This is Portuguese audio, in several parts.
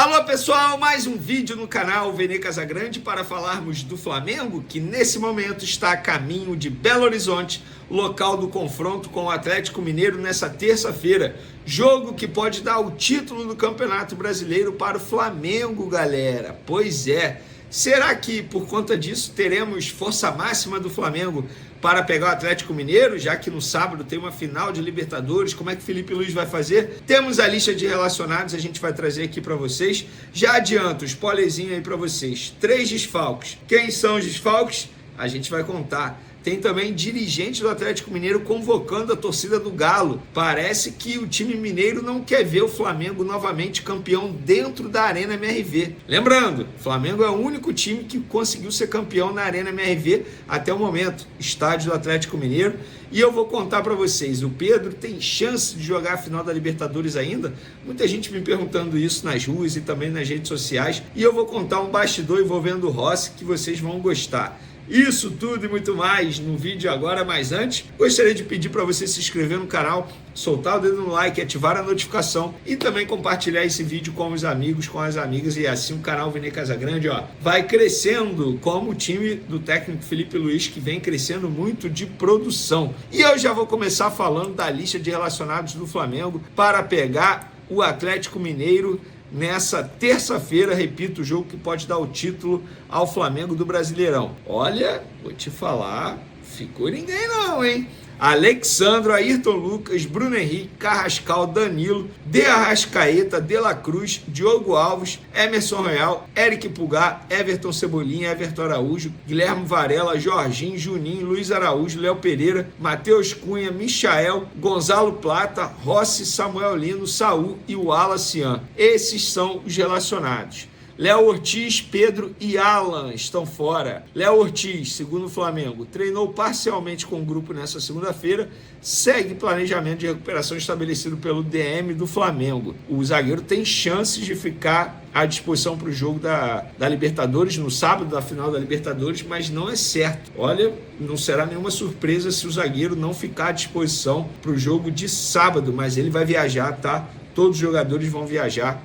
Alô pessoal, mais um vídeo no canal Vene Casagrande para falarmos do Flamengo, que nesse momento está a caminho de Belo Horizonte, local do confronto com o Atlético Mineiro nessa terça-feira. Jogo que pode dar o título do Campeonato Brasileiro para o Flamengo, galera. Pois é. Será que por conta disso teremos força máxima do Flamengo para pegar o Atlético Mineiro, já que no sábado tem uma final de Libertadores? Como é que Felipe Luiz vai fazer? Temos a lista de relacionados, a gente vai trazer aqui para vocês. Já adianto, spoilerzinho aí para vocês. 3 desfalques. Quem são os desfalques? A gente vai contar. Tem também dirigente do Atlético Mineiro convocando a torcida do Galo. Parece que o time mineiro não quer ver o Flamengo novamente campeão dentro da Arena MRV. Lembrando, o Flamengo é o único time que conseguiu ser campeão na Arena MRV até o momento, estádio do Atlético Mineiro. E eu vou contar para vocês, o Pedro tem chance de jogar a final da Libertadores ainda? Muita gente me perguntando isso nas ruas e também nas redes sociais. E eu vou contar um bastidor envolvendo o Rossi que vocês vão gostar. Isso tudo e muito mais no vídeo agora, mas antes, gostaria de pedir para você se inscrever no canal, soltar o dedo no like, ativar a notificação e também compartilhar esse vídeo com os amigos, com as amigas, e assim o canal Vene Casagrande, vai crescendo como o time do técnico Felipe Luiz, que vem crescendo muito de produção. E eu já vou começar falando da lista de relacionados do Flamengo para pegar o Atlético Mineiro nessa terça-feira, repito, o jogo que pode dar o título ao Flamengo do Brasileirão. Olha, vou te falar, ficou ninguém não, hein? Alexandro, Ayrton Lucas, Bruno Henrique, Carrascal, Danilo, De Arrascaeta, De La Cruz, Diogo Alves, Emerson Royal, Eric Pulgar, Everton Cebolinha, Everton Araújo, Guilherme Varela, Jorginho, Juninho, Luiz Araújo, Léo Pereira, Matheus Cunha, Michael, Gonzalo Plata, Rossi, Samuel Lino, Saul e o Wallace. Esses são os relacionados. Léo Ortiz, Pedro e Alan estão fora. Léo Ortiz, segundo o Flamengo, treinou parcialmente com o grupo nessa segunda-feira, segue planejamento de recuperação estabelecido pelo DM do Flamengo. O zagueiro tem chances de ficar à disposição para o jogo da Libertadores, no sábado da final da Libertadores, mas não é certo. Olha, não será nenhuma surpresa se o zagueiro não ficar à disposição para o jogo de sábado, mas ele vai viajar, tá? Todos os jogadores vão viajar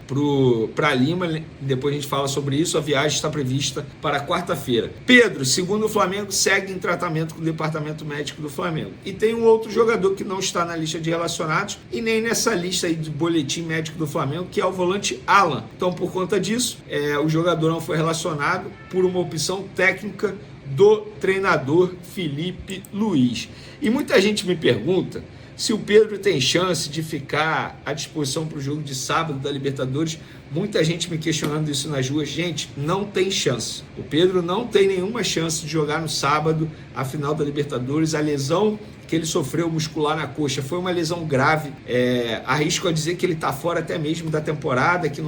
para Lima, depois a gente fala sobre isso. A viagem está prevista para quarta-feira. Pedro, segundo o Flamengo, segue em tratamento com o departamento médico do Flamengo. E tem um outro jogador que não está na lista de relacionados e nem nessa lista aí de boletim médico do Flamengo, que é o volante Alan. Então, por conta disso, o jogador não foi relacionado por uma opção técnica do treinador Felipe Luiz. E muita gente me pergunta se o Pedro tem chance de ficar à disposição para o jogo de sábado da Libertadores. Muita gente me questionando isso nas ruas. Gente, não tem chance. O Pedro não tem nenhuma chance de jogar no sábado a final da Libertadores. A lesão que ele sofreu muscular na coxa foi uma lesão grave. Arrisco a dizer que ele está fora até mesmo da temporada, que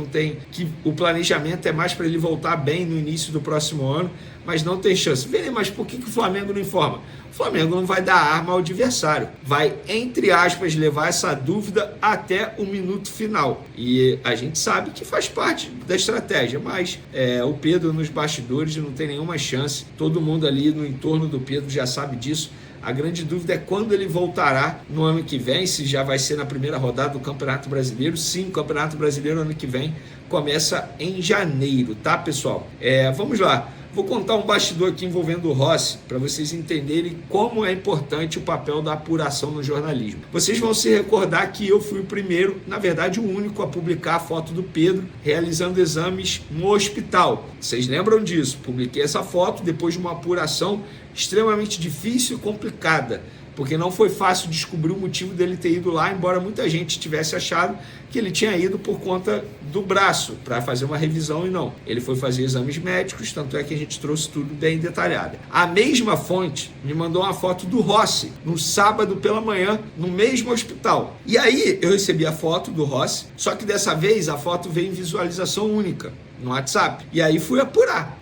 o planejamento é mais para ele voltar bem no início do próximo ano, mas não tem chance. Vê, mas por que o Flamengo não informa? O Flamengo não vai dar arma ao adversário, vai, entre aspas, levar essa dúvida até o minuto final. E a gente sabe que faz parte da estratégia, mas o Pedro nos bastidores não tem nenhuma chance. Todo mundo ali no entorno do Pedro já sabe disso. A grande dúvida é quando ele voltará no ano que vem, se já vai ser na primeira rodada do Campeonato Brasileiro. Sim, o Campeonato Brasileiro ano que vem começa em janeiro, tá, pessoal? Vamos lá. Vou contar um bastidor aqui envolvendo o Rossi, para vocês entenderem como é importante o papel da apuração no jornalismo. Vocês vão se recordar que eu fui o primeiro, na verdade o único, a publicar a foto do Pedro realizando exames no hospital. Vocês lembram disso? Publiquei essa foto depois de uma apuração extremamente difícil e complicada, porque não foi fácil descobrir o motivo dele ter ido lá, embora muita gente tivesse achado que ele tinha ido por conta do braço, para fazer uma revisão, e não. Ele foi fazer exames médicos, tanto é que a gente trouxe tudo bem detalhado. A mesma fonte me mandou uma foto do Rossi, no sábado pela manhã, no mesmo hospital. E aí eu recebi a foto do Rossi, só que dessa vez a foto veio em visualização única no WhatsApp, e aí fui apurar.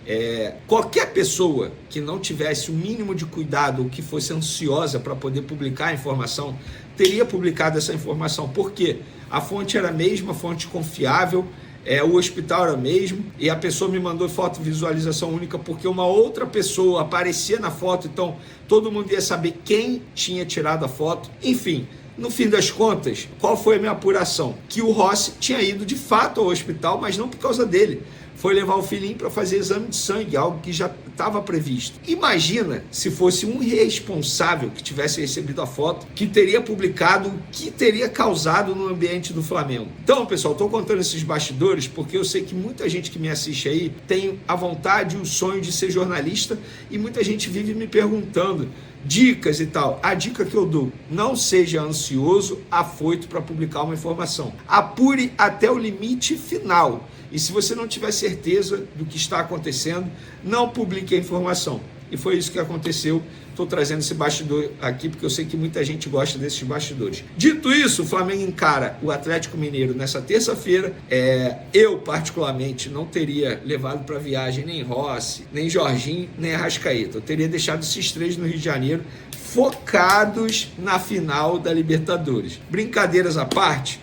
Qualquer pessoa que não tivesse o mínimo de cuidado ou que fosse ansiosa para poder publicar a informação, teria publicado essa informação. Por quê? A fonte era a mesma, fonte confiável, o hospital era o mesmo, e a pessoa me mandou foto visualização única porque uma outra pessoa aparecia na foto, então todo mundo ia saber quem tinha tirado a foto. Enfim, No fim das contas, qual foi a minha apuração? Que o Rossi tinha ido de fato ao hospital, mas não por causa dele. Foi levar o filhinho para fazer exame de sangue, algo que já estava previsto. Imagina se fosse um responsável que tivesse recebido a foto, que teria publicado o que teria causado no ambiente do Flamengo. Então, pessoal, estou contando esses bastidores porque eu sei que muita gente que me assiste aí tem a vontade e o sonho de ser jornalista e muita gente vive me perguntando dicas e tal. A dica que eu dou: não seja ansioso, afoito para publicar uma informação. Apure até o limite final. E se você não tiver certeza do que está acontecendo, não publique a informação. E foi isso que aconteceu. Estou trazendo esse bastidor aqui porque eu sei que muita gente gosta desses bastidores. Dito isso, o Flamengo encara o Atlético Mineiro nessa terça-feira. Eu, particularmente, não teria levado para viagem nem Rossi, nem Jorginho, nem Arrascaeta. Eu teria deixado esses três no Rio de Janeiro, focados na final da Libertadores. Brincadeiras à parte,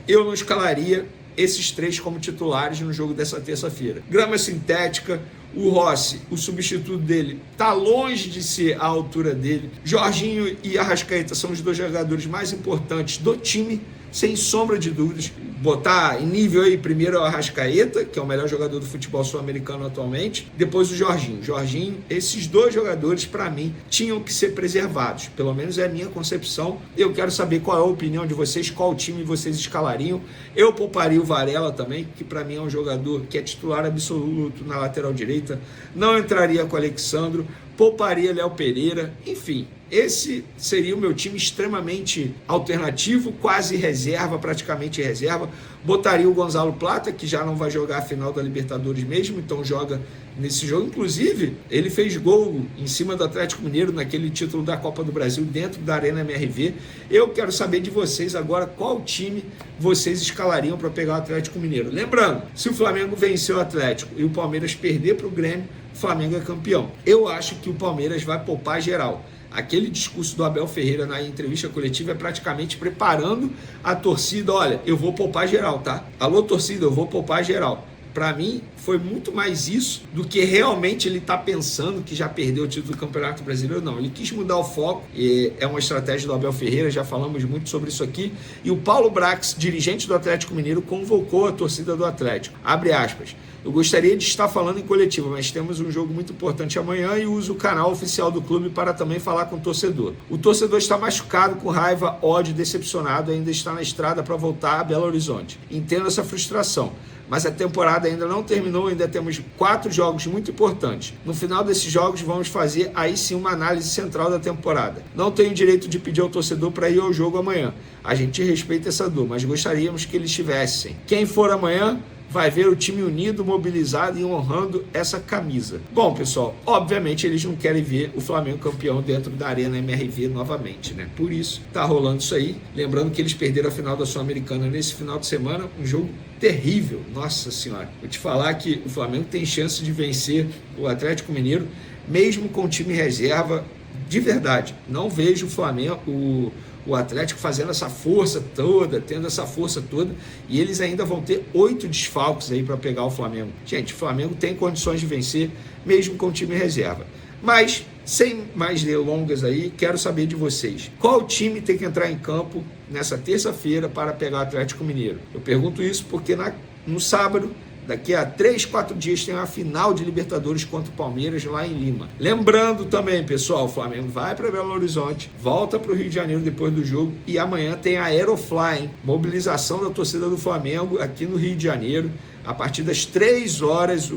eu não escalaria esses três como titulares no jogo dessa terça-feira. Grama sintética, o Rossi, o substituto dele, está longe de ser a altura dele. Jorginho e Arrascaeta são os dois jogadores mais importantes do time, sem sombra de dúvidas. Botar em nível aí, primeiro o Arrascaeta, que é o melhor jogador do futebol sul-americano atualmente, depois o Jorginho. Esses dois jogadores, para mim, tinham que ser preservados. Pelo menos é a minha concepção. Eu quero saber qual é a opinião de vocês, qual time vocês escalariam. Eu pouparia o Varela também, que para mim é um jogador que é titular absoluto na lateral direita. Não entraria com o Alexandro, pouparia Léo Pereira, enfim. Esse seria o meu time extremamente alternativo, quase reserva, praticamente reserva. Botaria o Gonzalo Plata, que já não vai jogar a final da Libertadores mesmo, então joga nesse jogo. Inclusive, ele fez gol em cima do Atlético Mineiro naquele título da Copa do Brasil dentro da Arena MRV. Eu quero saber de vocês agora qual time vocês escalariam para pegar o Atlético Mineiro. Lembrando, se o Flamengo vencer o Atlético e o Palmeiras perder para o Grêmio, o Flamengo é campeão. Eu acho que o Palmeiras vai poupar geral. Aquele discurso do Abel Ferreira na entrevista coletiva é praticamente preparando a torcida. Olha, eu vou poupar geral, tá? Alô, torcida, eu vou poupar geral. Para mim, foi muito mais isso do que realmente ele está pensando que já perdeu o título do Campeonato Brasileiro. Não, ele quis mudar o foco, e é uma estratégia do Abel Ferreira, já falamos muito sobre isso aqui. E o Paulo Brax, dirigente do Atlético Mineiro, convocou a torcida do Atlético. Abre aspas. Eu gostaria de estar falando em coletiva, mas temos um jogo muito importante amanhã e uso o canal oficial do clube para também falar com o torcedor. O torcedor está machucado, com raiva, ódio, decepcionado, ainda está na estrada para voltar a Belo Horizonte. Entendo essa frustração, mas a temporada ainda não terminou, ainda temos 4 jogos muito importantes. No final desses jogos vamos fazer aí sim uma análise central da temporada. Não tenho direito de pedir ao torcedor para ir ao jogo amanhã. A gente respeita essa dor, mas gostaríamos que eles estivessem. Quem for amanhã vai ver o time unido, mobilizado e honrando essa camisa. Bom, pessoal, obviamente eles não querem ver o Flamengo campeão dentro da Arena MRV novamente, né? Por isso, tá rolando isso aí. Lembrando que eles perderam a final da Sul-Americana nesse final de semana, um jogo terrível, nossa senhora. Vou te falar que o Flamengo tem chance de vencer o Atlético Mineiro, mesmo com o time reserva, de verdade. Não vejo o Flamengo, o Atlético fazendo essa força toda, tendo essa força toda, e eles ainda vão ter 8 desfalques aí para pegar o Flamengo. Gente, o Flamengo tem condições de vencer, mesmo com o time reserva. Mas, sem mais delongas aí, quero saber de vocês. Qual time tem que entrar em campo nessa terça-feira para pegar o Atlético Mineiro? Eu pergunto isso porque no sábado, daqui a 3, 4 dias, tem uma final de Libertadores contra o Palmeiras lá em Lima. Lembrando também, pessoal, o Flamengo vai para Belo Horizonte, volta para o Rio de Janeiro depois do jogo e amanhã tem a Aerofly, hein? Mobilização da torcida do Flamengo aqui no Rio de Janeiro. A partir das 3 horas,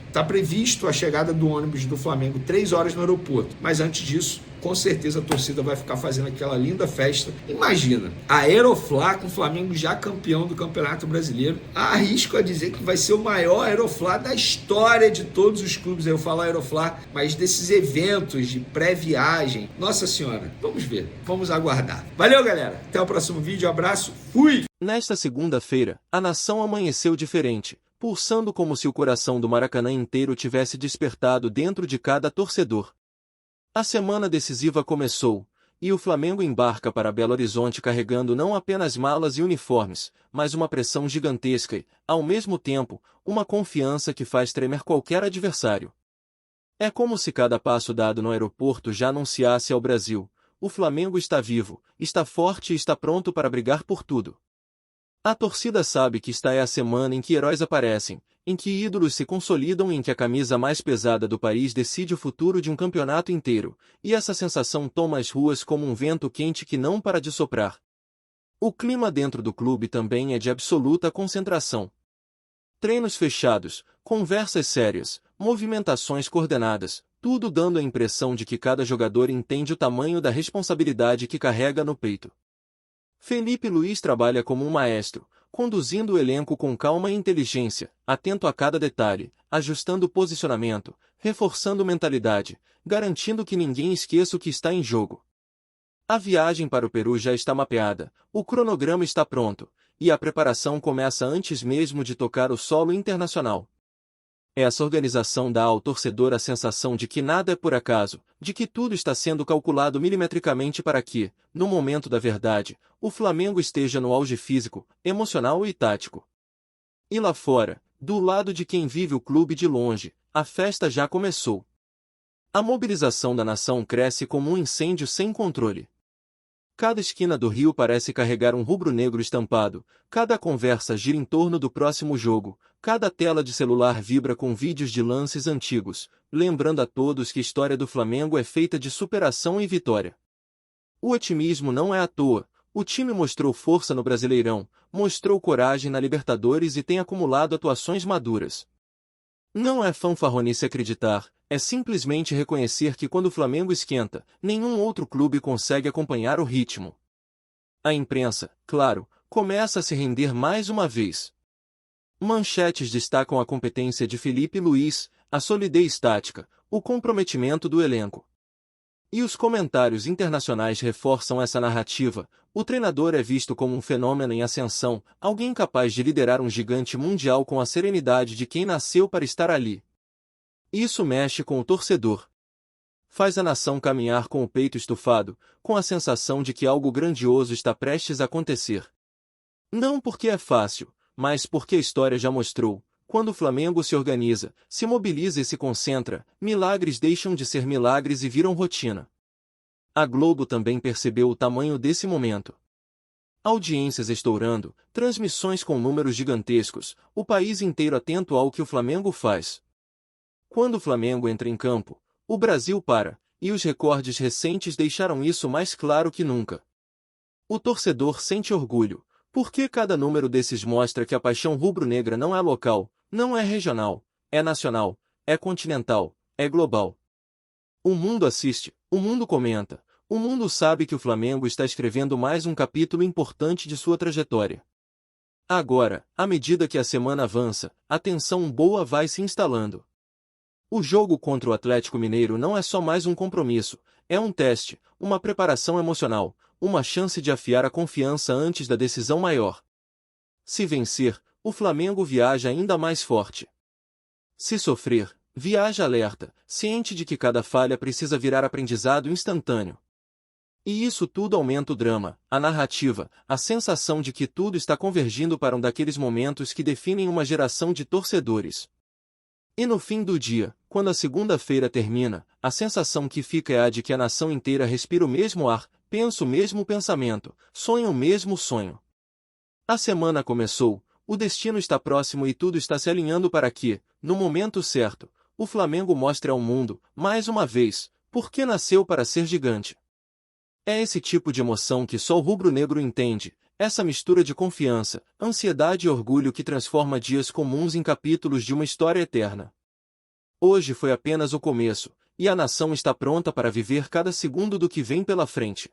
está previsto a chegada do ônibus do Flamengo 3 horas no aeroporto. Mas antes disso, com certeza a torcida vai ficar fazendo aquela linda festa. Imagina, a Aeroflá com o Flamengo já campeão do Campeonato Brasileiro. Arrisco a dizer que vai ser o maior Aeroflá da história de todos os clubes. Eu falo Aeroflá, mas desses eventos de pré-viagem. Nossa Senhora, vamos ver, vamos aguardar. Valeu, galera. Até o próximo vídeo. Abraço. Fui! Nesta segunda-feira, a nação amanheceu diferente, pulsando como se o coração do Maracanã inteiro tivesse despertado dentro de cada torcedor. A semana decisiva começou, e o Flamengo embarca para Belo Horizonte carregando não apenas malas e uniformes, mas uma pressão gigantesca e, ao mesmo tempo, uma confiança que faz tremer qualquer adversário. É como se cada passo dado no aeroporto já anunciasse ao Brasil: o Flamengo está vivo, está forte e está pronto para brigar por tudo. A torcida sabe que esta é a semana em que heróis aparecem, em que ídolos se consolidam e em que a camisa mais pesada do país decide o futuro de um campeonato inteiro, e essa sensação toma as ruas como um vento quente que não para de soprar. O clima dentro do clube também é de absoluta concentração. Treinos fechados, conversas sérias, movimentações coordenadas, tudo dando a impressão de que cada jogador entende o tamanho da responsabilidade que carrega no peito. Felipe Luiz trabalha como um maestro, conduzindo o elenco com calma e inteligência, atento a cada detalhe, ajustando o posicionamento, reforçando mentalidade, garantindo que ninguém esqueça o que está em jogo. A viagem para o Peru já está mapeada, o cronograma está pronto, e a preparação começa antes mesmo de tocar o solo internacional. Essa organização dá ao torcedor a sensação de que nada é por acaso, de que tudo está sendo calculado milimetricamente para que, no momento da verdade, o Flamengo esteja no auge físico, emocional e tático. E lá fora, do lado de quem vive o clube de longe, a festa já começou. A mobilização da nação cresce como um incêndio sem controle. Cada esquina do Rio parece carregar um rubro-negro estampado, cada conversa gira em torno do próximo jogo, cada tela de celular vibra com vídeos de lances antigos, lembrando a todos que a história do Flamengo é feita de superação e vitória. O otimismo não é à toa, o time mostrou força no Brasileirão, mostrou coragem na Libertadores e tem acumulado atuações maduras. Não é fanfarronice acreditar, é simplesmente reconhecer que quando o Flamengo esquenta, nenhum outro clube consegue acompanhar o ritmo. A imprensa, claro, começa a se render mais uma vez. Manchetes destacam a competência de Felipe Luiz, a solidez tática, o comprometimento do elenco. E os comentários internacionais reforçam essa narrativa. O treinador é visto como um fenômeno em ascensão, alguém capaz de liderar um gigante mundial com a serenidade de quem nasceu para estar ali. Isso mexe com o torcedor. Faz a nação caminhar com o peito estufado, com a sensação de que algo grandioso está prestes a acontecer. Não porque é fácil, mas porque a história já mostrou. Quando o Flamengo se organiza, se mobiliza e se concentra, milagres deixam de ser milagres e viram rotina. A Globo também percebeu o tamanho desse momento. Audiências estourando, transmissões com números gigantescos, o país inteiro atento ao que o Flamengo faz. Quando o Flamengo entra em campo, o Brasil para, e os recordes recentes deixaram isso mais claro que nunca. O torcedor sente orgulho, porque cada número desses mostra que a paixão rubro-negra não é local, não é regional, é nacional, é continental, é global. O mundo assiste, o mundo comenta, o mundo sabe que o Flamengo está escrevendo mais um capítulo importante de sua trajetória. Agora, à medida que a semana avança, a tensão boa vai se instalando. O jogo contra o Atlético Mineiro não é só mais um compromisso, é um teste, uma preparação emocional, uma chance de afiar a confiança antes da decisão maior. Se vencer, o Flamengo viaja ainda mais forte. Se sofrer, viaja alerta, ciente de que cada falha precisa virar aprendizado instantâneo. E isso tudo aumenta o drama, a narrativa, a sensação de que tudo está convergindo para um daqueles momentos que definem uma geração de torcedores. E no fim do dia, quando a segunda-feira termina, a sensação que fica é a de que a nação inteira respira o mesmo ar, pensa o mesmo pensamento, sonha o mesmo sonho. A semana começou, o destino está próximo e tudo está se alinhando para que, no momento certo, o Flamengo mostre ao mundo, mais uma vez, por que nasceu para ser gigante. É esse tipo de emoção que só o rubro-negro entende, essa mistura de confiança, ansiedade e orgulho que transforma dias comuns em capítulos de uma história eterna. Hoje foi apenas o começo, e a nação está pronta para viver cada segundo do que vem pela frente.